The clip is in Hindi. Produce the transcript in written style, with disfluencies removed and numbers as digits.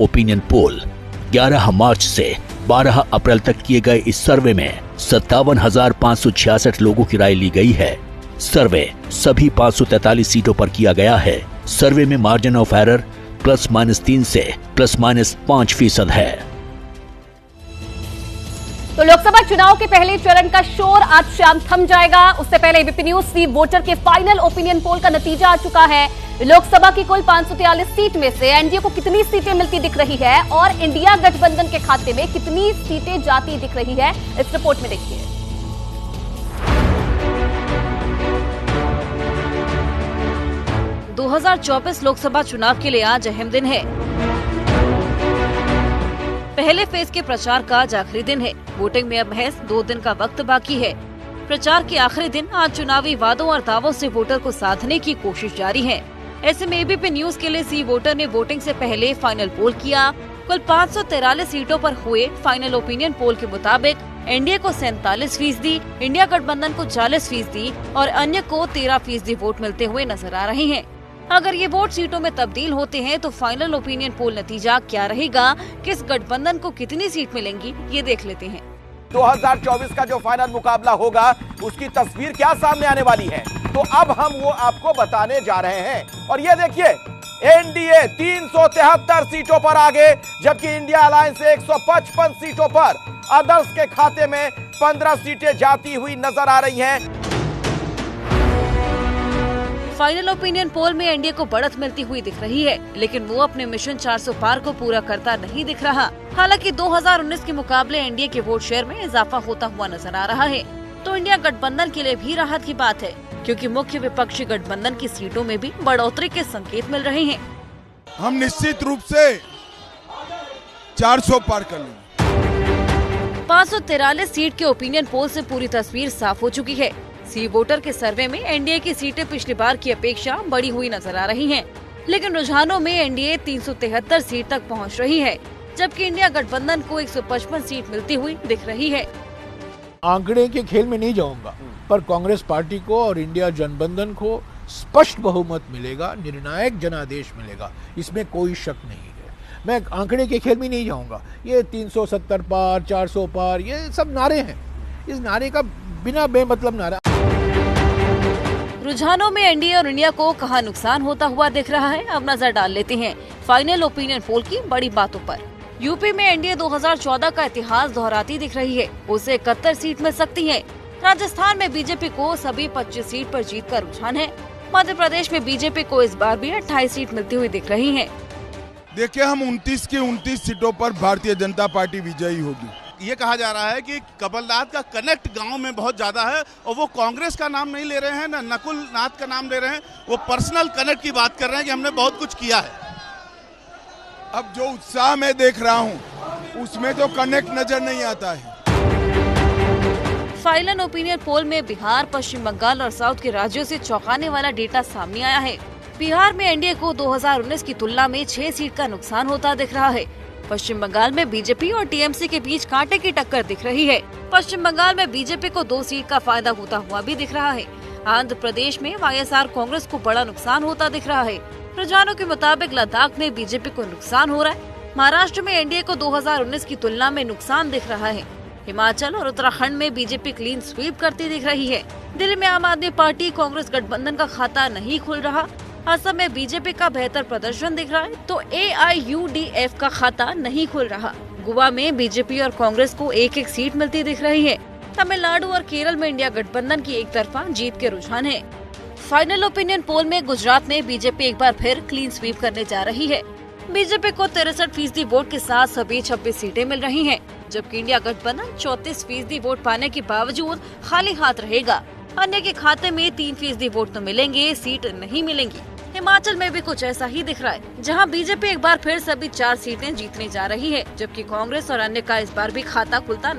ओपिनियन पोल 11 मार्च से 12 अप्रैल तक किए गए इस सर्वे में 57,566 लोगों की राय ली गई है। सर्वे सभी 543 सीटों पर किया गया है। सर्वे में मार्जिन ऑफ एरर ±3 से ±5% है। तो लोकसभा चुनाव के पहले चरण का शोर आज शाम थम जाएगा। उससे पहले एबीपी न्यूज स्वीप वोटर के फाइनल ओपिनियन पोल का नतीजा आ चुका है। लोकसभा की कुल 543 सीट में से एनडीए को कितनी सीटें मिलती दिख रही है और इंडिया गठबंधन के खाते में कितनी सीटें जाती दिख रही है, इस रिपोर्ट में देखिए। दो 2024 लोकसभा चुनाव के लिए आज अहम दिन है। पहले फेज के प्रचार का आज आखिरी दिन है। वोटिंग में अब महज 2 दिन का वक्त बाकी है। प्रचार के आखिरी दिन आज चुनावी वादों और दावों से वोटर को साधने की कोशिश जारी है। ऐसे में एबीपी न्यूज के लिए सी वोटर ने वोटिंग से पहले फाइनल पोल किया। कुल 543 सीटों पर हुए फाइनल ओपिनियन पोल के मुताबिक एनडीए को 47%, इंडिया गठबंधन को 40% और अन्य को 13% वोट मिलते हुए नजर आ रहे हैं। अगर ये वोट सीटों में तब्दील होते हैं तो फाइनल ओपिनियन पोल नतीजा क्या रहेगा, किस गठबंधन को कितनी सीट मिलेंगी, ये देख लेते हैं। 2024 का जो फाइनल मुकाबला होगा उसकी तस्वीर क्या सामने आने वाली है, तो अब हम वो आपको बताने जा रहे हैं। और ये देखिए, एनडीए 373 सीटों पर आगे, जबकि इंडिया अलायंस 155 सीटों पर। अदर्स के खाते में 15 सीटें जाती हुई नजर आ रही हैं। फाइनल ओपिनियन पोल में एनडीए को बढ़त मिलती हुई दिख रही है, लेकिन वो अपने मिशन 400 पार को पूरा करता नहीं दिख रहा। हालांकि 2019 के मुकाबले एनडीए के वोट शेयर में इजाफा होता हुआ नजर आ रहा है, तो इंडिया गठबंधन के लिए भी राहत की बात है, क्योंकि मुख्य विपक्षी गठबंधन की सीटों में भी बढ़ोतरी के संकेत मिल रहे हैं। हम निश्चित रूप से 400 पार कर लेंगे। 543 सीट के ओपिनियन पोल से पूरी तस्वीर साफ हो चुकी है। सी वोटर के सर्वे में एनडीए की सीटें पिछली बार की अपेक्षा बढ़ी हुई नजर आ रही हैं, लेकिन रुझानों में एनडीए 373 सीट तक पहुंच रही है, जबकि इंडिया गठबंधन को 155 सीट मिलती हुई दिख रही है। आंकड़े के खेल में नहीं जाऊंगा, पर कांग्रेस पार्टी को और इंडिया गठबंधन को स्पष्ट बहुमत मिलेगा, निर्णायक जनादेश मिलेगा, इसमें कोई शक नहीं है। मैं आंकड़े के खेल में नहीं जाऊंगा। ये 370 पार, 400 पार, ये सब नारे हैं। इस नारे का बिना बेमतलब नारा। रुझानों में एनडीए और इंडिया को कहां नुकसान होता हुआ दिख रहा है, अब नजर डाल लेते हैं फाइनल ओपिनियन पोल की बड़ी बातों पर। यूपी में एनडीए 2014 का इतिहास दोहराती दिख रही है, उसे 71 सीट मिल सकती है। राजस्थान में बीजेपी को सभी 25 सीट पर जीत का रुझान है। मध्य प्रदेश में बीजेपी को इस बार भी 28 सीट मिलती हुई दिख रही है। देखिए, हम 29 की 29 सीटों पर भारतीय जनता पार्टी विजयी होगी। ये कहा जा रहा है कि कमलनाथ का कनेक्ट गांव में बहुत ज्यादा है, और वो कांग्रेस का नाम नहीं ले रहे हैं, ना नकुल नाथ का नाम ले रहे हैं, वो पर्सनल कनेक्ट की बात कर रहे हैं कि हमने बहुत कुछ किया है। अब जो उत्साह मैं देख रहा हूं, उसमें तो कनेक्ट नजर नहीं आता है। फाइनल ओपिनियन पोल में बिहार, पश्चिम बंगाल और साउथ के राज्यों से चौंकाने वाला डेटा सामने आया है। बिहार में एनडीए को 2019 की तुलना में 6 सीट का नुकसान होता दिख रहा है। पश्चिम बंगाल में बीजेपी और टीएमसी के बीच कांटे की टक्कर दिख रही है। पश्चिम बंगाल में बीजेपी को 2 सीट का फायदा होता हुआ भी दिख रहा है। आंध्र प्रदेश में वाईएसआर कांग्रेस को बड़ा नुकसान होता दिख रहा है। रुझानों के मुताबिक लद्दाख में बीजेपी को नुकसान हो रहा है। महाराष्ट्र में एनडीए को 2019 की तुलना में नुकसान दिख रहा है। हिमाचल और उत्तराखंड में बीजेपी क्लीन स्वीप करती दिख रही है। दिल्ली में आम आदमी पार्टी कांग्रेस गठबंधन का खाता नहीं खुल रहा। असम में बीजेपी का बेहतर प्रदर्शन दिख रहा है, तो एआईयूडीएफ का खाता नहीं खुल रहा। गोवा में बीजेपी और कांग्रेस को 1-1 सीट मिलती दिख रही है। तमिलनाडु और केरल में इंडिया गठबंधन की एक तरफा जीत के रुझान है। फाइनल ओपिनियन पोल में गुजरात में बीजेपी एक बार फिर क्लीन स्वीप करने जा रही है। बीजेपी को 63% वोट के साथ सभी 26 सीटें मिल रही हैं, जबकि इंडिया गठबंधन 34% वोट पाने के बावजूद खाली हाथ रहेगा। अन्य के खाते में 3% वोट तो मिलेंगे, सीट नहीं मिलेंगी। हिमाचल में भी कुछ ऐसा ही दिख रहा है, जहां बीजेपी एक बार फिर सभी 4 सीटें जीतने जा रही है, जबकि कांग्रेस और अन्य का इस बार भी खाता खुलता